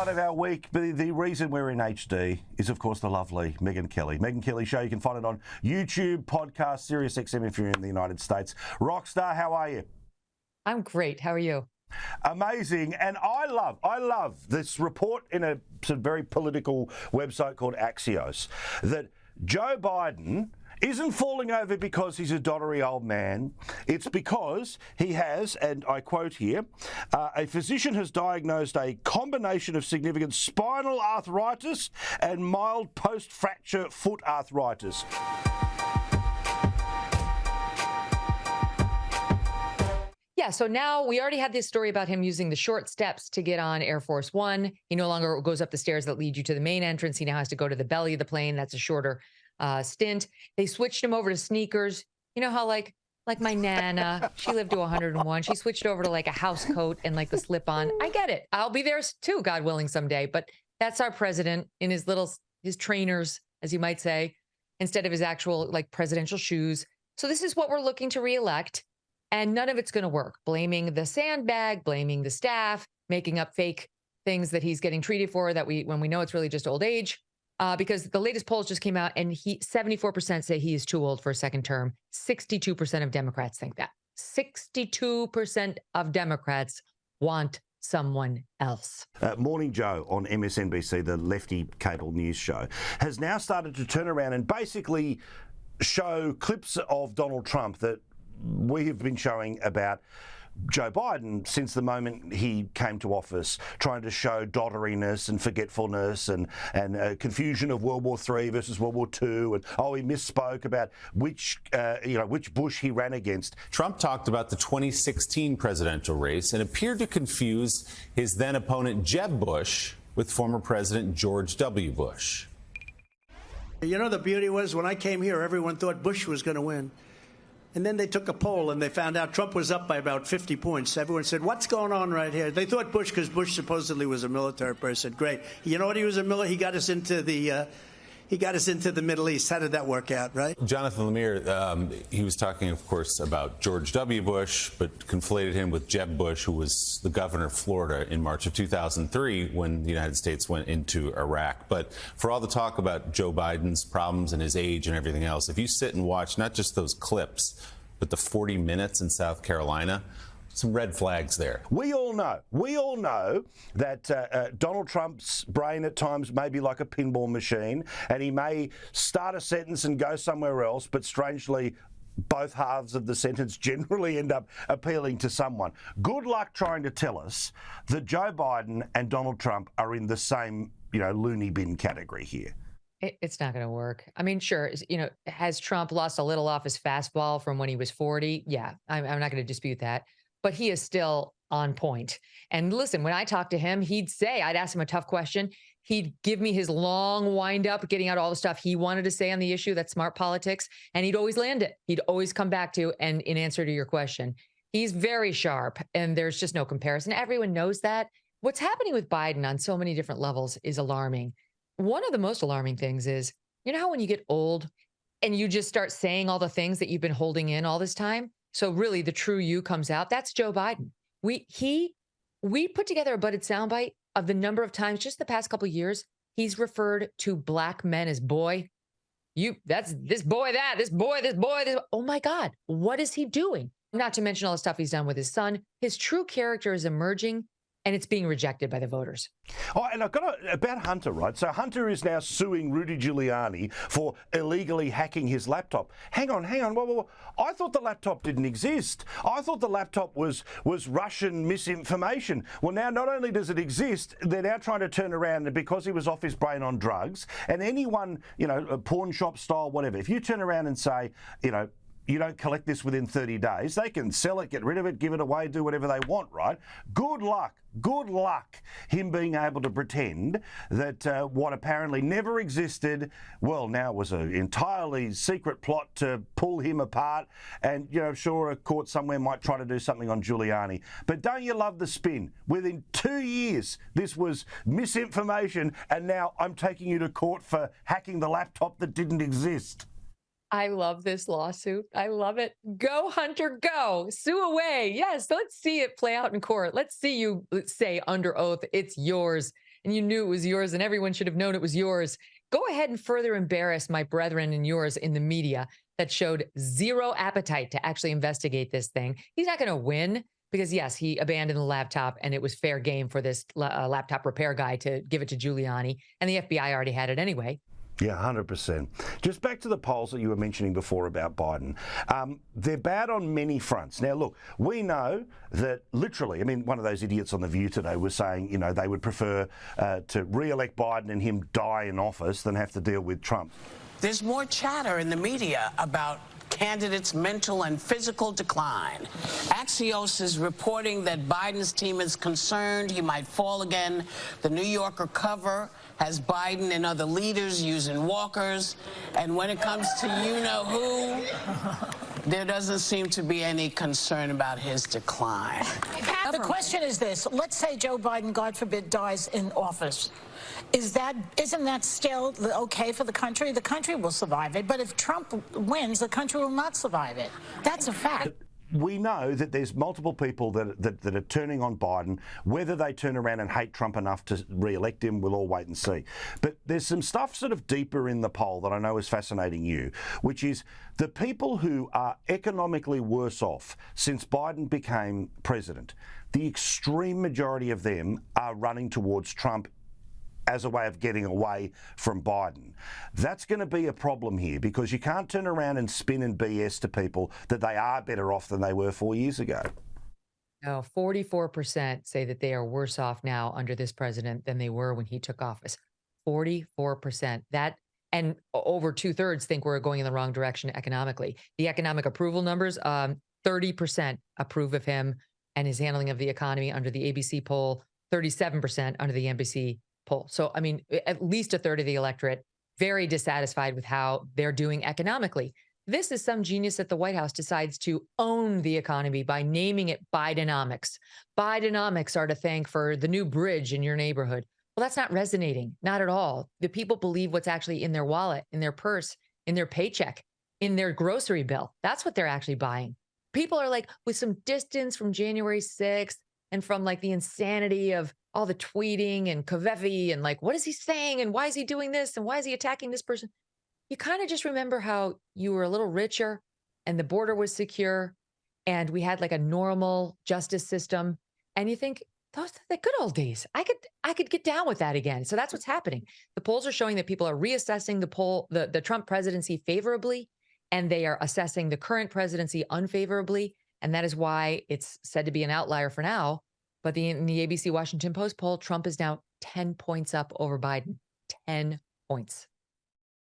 highlight of our week. The reason we're in HD is, of course, the lovely Megyn Kelly. Megyn Kelly Show. You can find it on YouTube, podcast, Sirius XM if you're in the United States. Rockstar, how are you? I'm great. How are you? Amazing. And I love this report in a very political website called Axios that Joe Biden isn't falling over because he's a doddery old man. It's because he has, and I quote here, a physician has diagnosed a combination of significant spinal arthritis and mild post-fracture foot arthritis. Yeah, so now we already had this story about him using the short steps to get on Air Force One. He no longer goes up the stairs that lead you to the main entrance. He now has to go to the belly of the plane. That's a shorter stint. They switched him over to sneakers. You know how like my Nana, she lived to 101. She switched over to like a house coat and like the slip on. I get it. I'll be there too, God willing, someday. But that's our president in his trainers, as you might say, instead of his actual like presidential shoes. So this is what we're looking to reelect. And none of it's going to work. Blaming the sandbag, blaming the staff, making up fake things that he's getting treated for when we know it's really just old age. Because the latest polls just came out and 74% say he is too old for a second term. 62% of Democrats think that. 62% of Democrats want someone else. Morning Joe on MSNBC, the lefty cable news show, has now started to turn around and basically show clips of Donald Trump that we have been showing about Joe Biden since the moment he came to office, trying to show dodderiness and forgetfulness and confusion of World War III versus World War II, and he misspoke about which Bush he ran against. Trump talked about the 2016 presidential race and appeared to confuse his then opponent Jeb Bush with former President George W. Bush. You know, the beauty was when I came here, everyone thought Bush was going to win. And then they took a poll and they found out Trump was up by about 50 points. Everyone said, what's going on right here? They thought Bush, because Bush supposedly was a military person. Great. You know what? He was he got us into the Middle East. How did that work out, right? Jonathan Lemire, he was talking, of course, about George W. Bush, but conflated him with Jeb Bush, who was the governor of Florida in March of 2003 when the United States went into Iraq. But for all the talk about Joe Biden's problems and his age and everything else, if you sit and watch not just those clips, but the 40 minutes in South Carolina, some red flags there. We all know that Donald Trump's brain at times may be like a pinball machine, and he may start a sentence and go somewhere else, but strangely, both halves of the sentence generally end up appealing to someone. Good luck trying to tell us that Joe Biden and Donald Trump are in the same, loony bin category here. It's not going to work. I mean, sure, has Trump lost a little off his fastball from when he was 40? Yeah, I'm not going to dispute that. But he is still on point. And listen, when I talk to him, I'd ask him a tough question. He'd give me his long wind up, getting out all the stuff he wanted to say on the issue, that's smart politics, and he'd always land it. He'd always come back to, and in answer to your question, he's very sharp, and there's just no comparison. Everyone knows that. What's happening with Biden on so many different levels is alarming. One of the most alarming things is, how when you get old and you just start saying all the things that you've been holding in all this time? So really the true you comes out. That's Joe Biden. We put together a budded soundbite of the number of times just the past couple of years he's referred to black men as boy. That's this boy, this boy. Oh my God, what is he doing? Not to mention all the stuff he's done with his son. His true character is emerging, and it's being rejected by the voters. Oh, and I've got about Hunter, right? So Hunter is now suing Rudy Giuliani for illegally hacking his laptop. Hang on. Whoa. I thought the laptop didn't exist. I thought the laptop was Russian misinformation. Well, now not only does it exist, they're now trying to turn around, and because he was off his brain on drugs, and anyone, a pawn shop style, whatever, if you turn around and say, you don't collect this within 30 days, they can sell it, get rid of it, give it away, do whatever they want, right? Good luck him being able to pretend that what apparently never existed, well, now was an entirely secret plot to pull him apart. And, sure, a court somewhere might try to do something on Giuliani. But don't you love the spin? Within 2 years, this was misinformation, and now I'm taking you to court for hacking the laptop that didn't exist. I love this lawsuit. I love it. Go, Hunter, go. Sue away. Yes, let's see it play out in court. Let's see you say under oath it's yours and you knew it was yours and everyone should have known it was yours. Go ahead and further embarrass my brethren and yours in the media that showed zero appetite to actually investigate this thing. He's not going to win because, yes, he abandoned the laptop and it was fair game for this laptop repair guy to give it to Giuliani, and the FBI already had it anyway. Yeah, 100%. Just back to the polls that you were mentioning before about Biden. They're bad on many fronts. Now, look, we know that literally, I mean, one of those idiots on The View today was saying, you know, they would prefer to re-elect Biden and him die in office than have to deal with Trump. There's more chatter in the media about candidates' mental and physical decline. Axios is reporting that Biden's team is concerned he might fall again. The New Yorker cover has Biden and other leaders using walkers. And when it comes to you-know-who, there doesn't seem to be any concern about his decline. The question is this. Let's say Joe Biden, God forbid, dies in office. Isn't that still okay for the country? The country will survive it. But if Trump wins, the country will not survive it. That's a fact. We know that there's multiple people that are turning on Biden. Whether they turn around and hate Trump enough to re-elect him, we'll all wait and see. But there's some stuff sort of deeper in the poll that I know is fascinating you, which is the people who are economically worse off since Biden became president. The extreme majority of them are running towards Trump as a way of getting away from Biden. That's going to be a problem here because you can't turn around and spin and BS to people that they are better off than they were 4 years ago. No, 44% say that they are worse off now under this president than they were when he took office. 44%. That, and over 2/3 think we're going in the wrong direction economically. The economic approval numbers, 30% approve of him and his handling of the economy under the ABC poll, 37% under the NBC poll. So, I mean, at least a third of the electorate very dissatisfied with how they're doing economically. This is some genius at the White House decides to own the economy by naming it Bidenomics. Bidenomics are to thank for the new bridge in your neighborhood. Well, that's not resonating, not at all. The people believe what's actually in their wallet, in their purse, in their paycheck, in their grocery bill. That's what they're actually buying. People are like, with some distance from January 6th and from like the insanity of all the tweeting and Kavevi and like, what is he saying? And why is he doing this? And why is he attacking this person? You kind of just remember how you were a little richer and the border was secure and we had like a normal justice system. And you think, those are the good old days. I could get down with that again. So that's what's happening. The polls are showing that people are reassessing the Trump presidency favorably, and they are assessing the current presidency unfavorably. And that is why it's said to be an outlier for now. But in the ABC Washington Post poll, Trump is now 10 points up over Biden. 10 points.